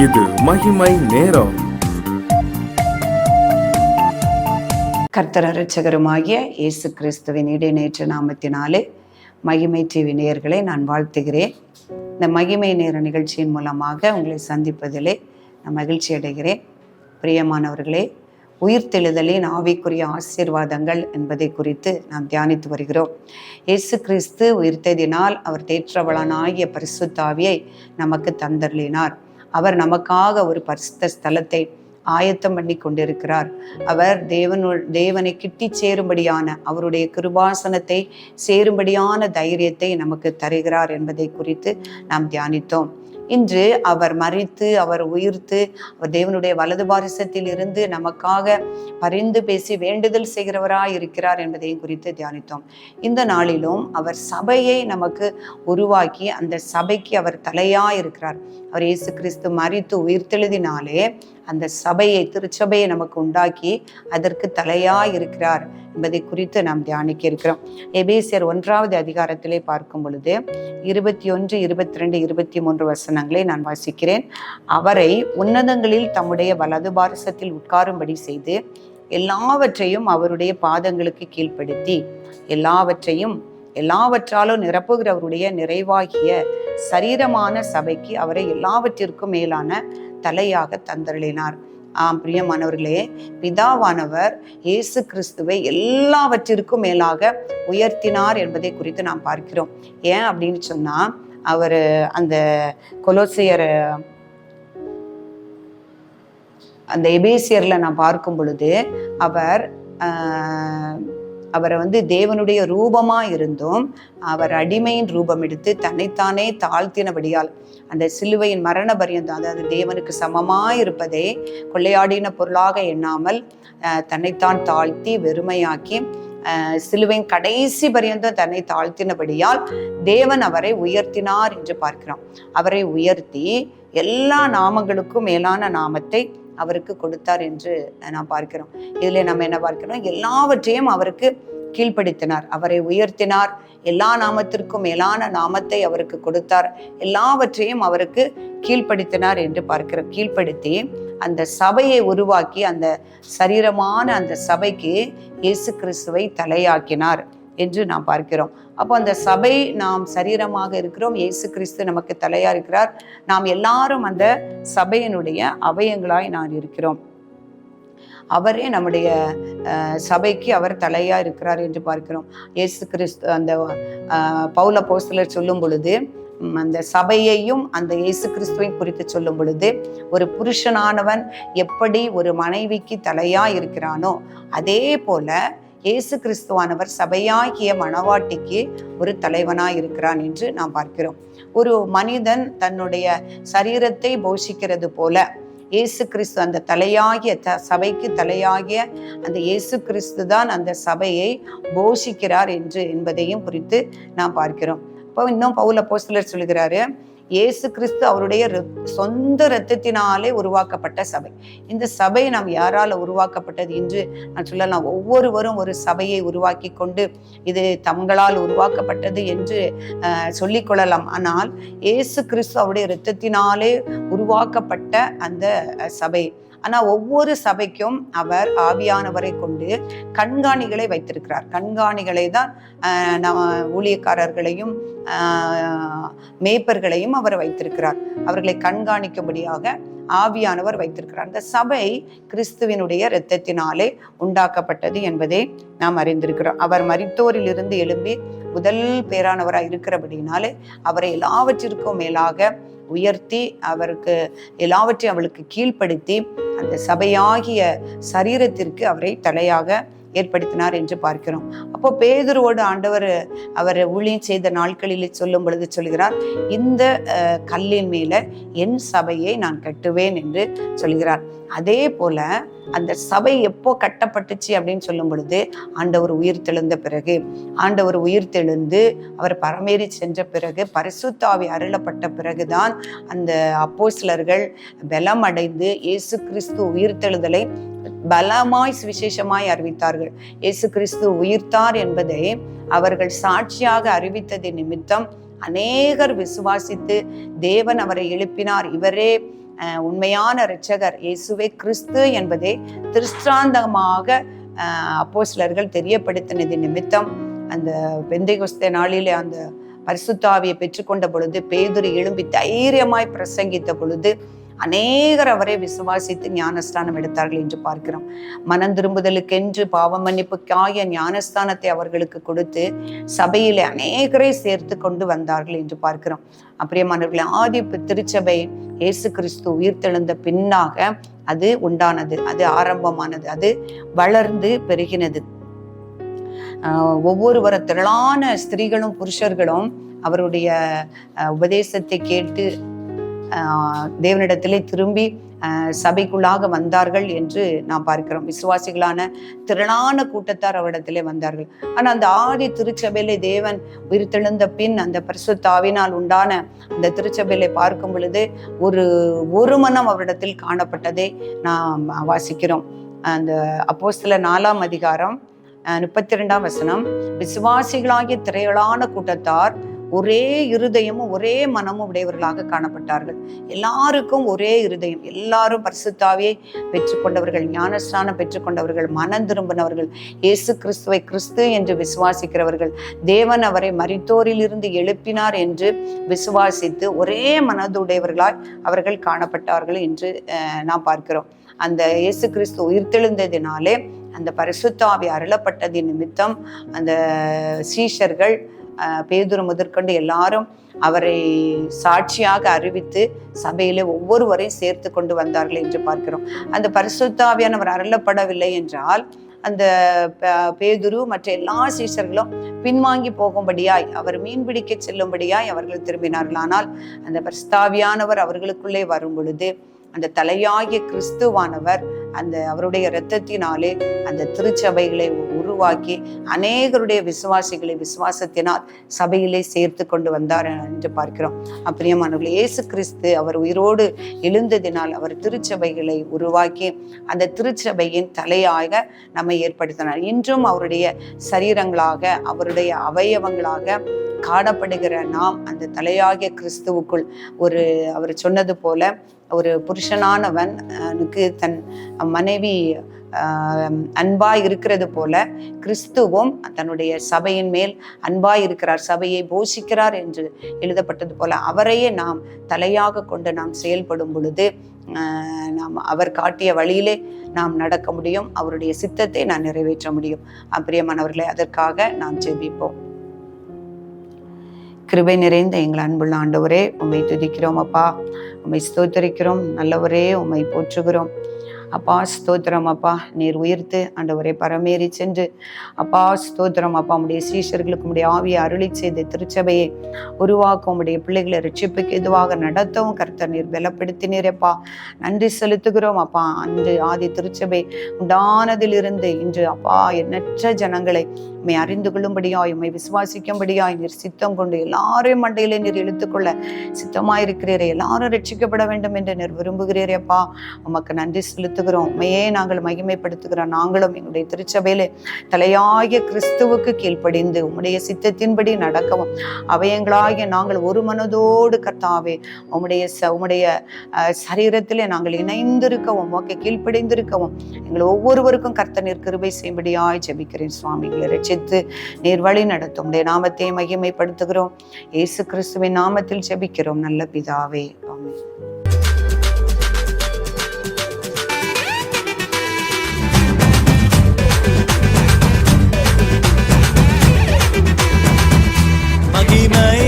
இது மகிமை நேரம். கர்த்தர் இரட்சகருமாகிய இயேசு கிறிஸ்துவின் இடைநேற்று நாமத்தினாலே மகிமை டிவி நேயர்களை நான் வாழ்த்துகிறேன். இந்த மகிமை நேர நிகழ்ச்சியின் மூலமாக உங்களை சந்திப்பதிலே நான் மகிழ்ச்சி அடைகிறேன். பிரியமானவர்களே, உயிர்த்தெழுதலின் ஆவிக்குரிய ஆசீர்வாதங்கள் என்பதை குறித்து நாம் தியானித்து வருகிறோம். இயேசு கிறிஸ்து உயிர்த்ததினால் அவர் தேற்றவளனாகிய பரிசுத்த ஆவியை நமக்கு தந்தருளினார். அவர் நமக்காக ஒரு பரிசுத்த ஸ்தலத்தை ஆயத்தம் பண்ணி கொண்டிருக்கிறார். அவர் தேவனை கிட்டி சேரும்படியான அவருடைய கிருபாசனத்தை சேரும்படியான தைரியத்தை நமக்கு தருகிறார் என்பதை குறித்து நாம் தியானித்தோம். இன்று அவர் மரித்து அவர் உயிர்த்து அவர் தேவனுடைய வலது பாரிசத்தில் இருந்து நமக்காக பரிந்து பேசி வேண்டுதல் செய்கிறவராய் இருக்கிறார் என்பதையும் குறித்து தியானித்தோம். இந்த நாளிலும் அவர் சபையை நமக்கு உருவாக்கி அந்த சபைக்கு அவர் தலையாய் இருக்கிறார். அவர் இயேசு கிறிஸ்து மரித்து உயிர்த்தெழுதினாலே அந்த சபையை, திருச்சபையை நமக்கு உண்டாக்கி அதற்கு தலையாய் இருக்கிறார் என்பதை குறித்து நாம் தியானிக்க இருக்கிறோம். எபேசியர் 1வது அதிகாரத்திலே பார்க்கும் பொழுது 21, 22, 23 வசனங்களை நான் வாசிக்கிறேன். அவரை உன்னதங்களில் தம்முடைய வலது பாரிசத்தில் உட்காரும்படி செய்து எல்லாவற்றையும் அவருடைய பாதங்களுக்கு கீழ்ப்படுத்தி எல்லாவற்றாலும் நிரப்புகிறவருடைய நிறைவாகிய சரீரமான சபைக்கு அவரை எல்லாவற்றிற்கும் மேலான தலையாக தந்தருளினார். பிரியமானவர்களே, பிதாவானவர் இயேசு கிறிஸ்துவை எல்லாவற்றிற்கும் மேலாக உயர்த்தினார் என்பதை குறித்து நாம் பார்க்கிறோம். ஏன் அப்படின்னு சொன்னா, அவர் அந்த கொலோசியர் அந்த எபேசியர்ல நான் பார்க்கும் பொழுது அவரை தேவனுடைய ரூபமா இருந்தும் அவர் அடிமையின் ரூபம் எடுத்து தன்னைத்தானே தாழ்த்தினபடியால் அந்த சிலுவையின் மரண பரியந்தம், அதாவது தேவனுக்கு சமமாயிருப்பதை கொள்ளையாடின பொருளாக எண்ணாமல் தன்னைத்தான் தாழ்த்தி வெறுமையாக்கி சிலுவையின் கடைசி பரியந்தம் தன்னை தாழ்த்தினபடியால் தேவன் அவரை உயர்த்தினார் என்று பார்க்கிறோம். அவரை உயர்த்தி எல்லா நாமங்களுக்கும் மேலான நாமத்தை அவருக்கு கொடுத்தார் என்று நாம் பார்க்கிறோம். இதுல நம்ம என்ன பார்க்கிறோம்? எல்லாவற்றையும் அவருக்கு கீழ்ப்படுத்தினார், அவரை உயர்த்தினார், எல்லா நாமத்திற்கும் மேலான நாமத்தை அவருக்கு கொடுத்தார், எல்லாவற்றையும் அவருக்கு கீழ்ப்படுத்தினார் என்று பார்க்கிறோம். கீழ்ப்படுத்தி அந்த சபையை உருவாக்கி அந்த சரீரமான அந்த சபைக்கு இயேசு கிறிஸ்துவை தலையாக்கினார் என்று நாம் பார்க்கிறோம். அப்போ அந்த சபை, நாம் சரீரமாக இருக்கிறோம், இயேசு கிறிஸ்து நமக்கு தலையா இருக்கிறார். நாம் எல்லாரும் அந்த சபையினுடைய அவயங்களாய் நான் இருக்கிறோம். அவரே நம்முடைய சபைக்கு அவர் தலையா இருக்கிறார் என்று பார்க்கிறோம். இயேசு கிறிஸ்து அந்த பவுல் அப்போஸ்தலர் சொல்லும் பொழுது, அந்த சபையையும் அந்த இயேசு கிறிஸ்துவை குறித்து சொல்லும் பொழுது, ஒரு புருஷனானவன் எப்படி ஒரு மனைவிக்கு தலையா இருக்கிறானோ அதே போல இயேசு கிறிஸ்துவானவர் சபையாகிய மணவாட்டிக்கு ஒரு தலைவனாய் இருக்கிறான் என்று நாம் பார்க்கிறோம். ஒரு மனிதன் தன்னுடைய சரீரத்தை போஷிக்கிறது போல இயேசு கிறிஸ்து அந்த தலையாகிய சபைக்கு தலையாகிய அந்த இயேசு கிறிஸ்து தான் அந்த சபையை போஷிக்கிறார் என்பதையும் குறித்து நாம் பார்க்கிறோம். இப்போ இன்னும் பவுல் அப்போஸ்தலர் சொல்கிறாரு, இயேசு கிறிஸ்து அவருடைய சொந்த இரத்தத்தினாலே உருவாக்கப்பட்ட சபை. இந்த சபை நாம் யாரால உருவாக்கப்பட்டது என்று நான் சொல்லலாம். ஒவ்வொருவரும் ஒரு சபையை உருவாக்கி கொண்டு இது தங்களால் உருவாக்கப்பட்டது என்று சொல்லிக் கொள்ளலாம். ஆனால் இயேசு கிறிஸ்து அவருடைய இரத்தத்தினாலே உருவாக்கப்பட்ட அந்த சபை. ஆனா ஒவ்வொரு சபைக்கும் அவர் ஆவியானவரை கொண்டு கண்காணிகளை வைத்திருக்கிறார். கண்காணிகளை தான் நம்ம ஊழியக்காரர்களையும் மேய்ப்பர்களையும் அவர் வைத்திருக்கிறார். அவர்களை கண்காணிக்கும்படியாக ஆவியானவர் வைத்திருக்கிறார். அந்த சபை கிறிஸ்துவினுடைய இரத்தத்தினாலே உண்டாக்கப்பட்டது என்பதை நாம் அறிந்திருக்கிறோம். அவர் மரித்தோரில் இருந்து எழும்பி முதல் பேரானவராய் இருக்கிறபடினாலே அவரை எல்லாவற்றிற்கும் மேலாக உயர்த்தி அவருக்கு எல்லாவற்றையும் அவளுக்கு கீழ்ப்படுத்தி அந்த சபையாகிய சரீரத்திற்கு அவரை தலையாக ஏற்படுத்தினார் என்று பார்க்கிறோம். அப்போ பேதுருவோடு ஆண்டவர் அவர் ஊழியம் செய்த நாட்களிலே சொல்லும் பொழுது சொல்கிறார், இந்த கல்லின் மேல என் சபையை நான் கட்டுவேன் என்று சொல்கிறார். அதே போல அந்த சபை எப்போ கட்டப்பட்டுச்சு அப்படின்னு சொல்லும் பொழுது, ஆண்டவர் உயிர்த்தெழுந்த பிறகு, ஆண்டவர் உயிர்த்தெழுந்து அவர் பரமேறி சென்ற பிறகு, பரிசுத்த ஆவி அருளப்பட்ட பிறகுதான் அந்த அப்போஸ்தலர்கள் பலம் அடைந்து இயேசு கிறிஸ்து உயிர்த்தெழுதலை பலமாய் சுவிசேஷமாய் அறிவித்தார்கள். இயேசு கிறிஸ்து உயிர்த்தார் என்பதை அவர்கள் சாட்சியாக அறிவித்தது நிமித்தம் அநேகர் விசுவாசித்து தேவன் அவரை எழுப்பினார், இவரே உண்மையான இரட்சகர் இயேசுவே கிறிஸ்து என்பதை திருஷ்டாந்தமாக அப்போஸ்தலர்கள் தெரியப்படுத்தினது நிமித்தம் அந்த பெந்தைகொஸ்தே நாளிலே அந்த பரிசுத்த ஆவியை பெற்றுக்கொண்ட பொழுது பேதுரு எழும்பி தைரியமாய் பிரசங்கித்த பொழுது அநேகர் அவரை விசுவாசித்து ஞானஸ்தானம் எடுத்தார்கள் என்று பார்க்கிறோம். மனம் திரும்புதலுக்கென்று பாவ மன்னிப்புக்காக ஞானஸ்தானத்தை அவர்களுக்கு கொடுத்து சபையிலே அநேகரை சேர்த்து கொண்டு வந்தார்கள் என்று பார்க்கிறோம். பிரியமானவர்களே, ஆதி திருச்சபை இயேசு கிறிஸ்து உயிர்த்தெழுந்த பின்னாக அது உண்டானது, அது ஆரம்பமானது, அது வளர்ந்து பெருகினது. ஒவ்வொரு திரளான ஸ்திரீகளும் புருஷர்களும் அவருடைய உபதேசத்தை கேட்டு தேவனிடத்திலே திரும்பி சபைக்குள்ளாக வந்தார்கள் என்று நாம் பார்க்கிறோம். விசுவாசிகளான திரளான கூட்டத்தார் அவரிடத்திலே வந்தார்கள். ஆனால் அந்த ஆதி திருச்சபையிலே தேவன் உயிர்த்தெழுந்த பின் அந்த பரிசுத்த ஆவியினால் உண்டான அந்த திருச்சபையிலே பார்க்கும் பொழுது ஒரு மனம் அவரிடத்தில் காணப்பட்டதை நாம் வாசிக்கிறோம். அந்த அப்போஸ்தலர் 4ஆம் அதிகாரம் 32ஆம் வசனம், விசுவாசிகளாகிய திரளான கூட்டத்தார் ஒரே இருதயமும் ஒரே மனமும் உடையவர்களாக காணப்பட்டார்கள். எல்லாருக்கும் ஒரே இருதயம், எல்லாரும் பரிசுத்த ஆவியை பெற்றுக்கொண்டவர்கள், ஞானஸ்நானம் பெற்றுக்கொண்டவர்கள், மனம் திரும்பினவர்கள், இயேசு கிறிஸ்துவை கிறிஸ்து என்று விசுவாசிக்கிறவர்கள், தேவன் அவரை மரித்தோரில் இருந்து எழுப்பினார் என்று விசுவாசித்து ஒரே மனதுடையவர்களாய் அவர்கள் காணப்பட்டார்கள் என்று நாம் பார்க்கிறோம். அந்த இயேசு கிறிஸ்து உயிர்த்தெழுந்ததினாலே அந்த பரிசுத்த ஆவி அருளப்பட்டதின் நிமித்தம் அந்த சீஷர்கள் பேதுரு முதற்கொண்டு எல்லாரும் அவரை சாட்சியாக அறிவித்து சபையிலே ஒவ்வொருவரையும் சேர்த்து கொண்டு வந்தார்கள் என்று பார்க்கிறோம். அந்த பரிசுத்த ஆவியானவர் அருளப்படவில்லை என்றால் அந்த பேதுரு மற்ற எல்லா சீஷர்களும் பின்வாங்கி போகும்படியாய், அவர் மீன்பிடிக்க செல்லும்படியாய் அவர்கள் திரும்பினார்கள். ஆனால் அந்த பரிசுத்த ஆவியானவர் அவர்களுக்குள்ளே வரும் பொழுது அந்த தலையாகிய கிறிஸ்துவானவர் அந்த அவருடைய இரத்தத்தினாலே அந்த திருச்சபைகளை உருவாக்கி அநேகருடைய விசுவாசிகளை விசுவாசத்தினால் சபையிலே சேர்த்து கொண்டு வந்தார் என்று பார்க்கிறோம். பிரியமானவர்களே, இயேசு கிறிஸ்து அவர் உயிரோடு எழுந்ததினால் அவர் திருச்சபைகளை உருவாக்கி அந்த திருச்சபையின் தலையாக நம்மை ஏற்படுத்தினார். இன்றும் அவருடைய சரீரங்களாக அவருடைய அவயவங்களாக காணப்படுகிற நாம் அந்த தலையாகிய கிறிஸ்துவுக்குள் அவர் சொன்னது போல ஒரு புருஷனானவனுக்கு தன் மனைவி அன்பாய் இருக்கிறது போல கிறிஸ்துவும் தன்னுடைய சபையின் மேல் அன்பாய் இருக்கிறார், சபையை போஷிக்கிறார் என்று எழுதப்பட்டது போல அவரையே நாம் தலையாக கொண்டு நாம் செயல்படும் பொழுது நாம் அவர் காட்டிய வழியிலே நாம் நடக்க முடியும், அவருடைய சித்தத்தை நான் நிறைவேற்ற முடியும். பிரியமானவர்களே, அதற்காக நாம் ஜெபிப்போம். கிருபை நிறைந்த எங்கள் அன்புள்ள ஆண்டவரே, உம்மை துதிக்கிறோம் அப்பா, உம்மை ஸ்தோத்திரிக்கிறோம். நல்லவரே, உம்மை போற்றுகிறோம் அப்பா. ஸ்தோத்திரம் அப்பா, நீர் உயிர்த்து ஆண்டவரே பரமேறி சென்று அப்பா ஸ்தோத்திரம் அப்பா, உடைய சீஷர்களுக்கு உடைய ஆவியை அருளி செய்த திருச்சபையை உருவாக்கும், உடைய பிள்ளைகளை ரட்சிப்புக்கு எதுவாக நடத்தவும் கர்த்தர் நீர் பலப்படுத்தினீரப்பா. நன்றி செலுத்துகிறோம் அப்பா. அன்று ஆதி திருச்சபை உண்டானதிலிருந்து இன்று அப்பா எண்ணற்ற ஜனங்களை உம்மை அறிந்து கொள்ளும்படியாய், உம்மை விசுவாசிக்கும்படியாய் நீர் சித்தம் கொண்டு எல்லாரையும் மண்டையிலே நீர் இழுத்துக்கொள்ள சித்தமாயிருக்கிறீரே, எல்லாரும் ரட்சிக்கப்பட வேண்டும் என்று நீர் விரும்புகிறீரேப்பா. உமக்கு நன்றி செலுத்துகிறோம். உண்மையே நாங்கள் மகிமைப்படுத்துகிறோம். நாங்களும் எங்களுடைய திருச்சபையிலே தலையாகிய கிறிஸ்துவுக்கு கீழ்ப்படிந்து உம்முடைய சித்தத்தின்படி நடக்கவும் அவயங்களாகிய நாங்கள் ஒரு மனதோடு கர்த்தாவே உம்முடைய சரீரத்திலே நாங்கள் இணைந்திருக்கவும் உமக்கு கீழ்ப்படிந்திருக்கவும் எங்கள் ஒவ்வொருவருக்கும் கர்த்தர் நீர் கிருபை செய்யும்படியாய் ஜெபிக்கிறேன் சுவாமி. ரட்சித்து நீர் வழி நடத்தும் உம்முடைய நாமத்தை மகிமைப்படுத்துகிறோம். இயேசு கிறிஸ்துவின் நாமத்தில் ஜெபிக்கிறோம் நல்ல பிதாவே, ஆமென். மகிமை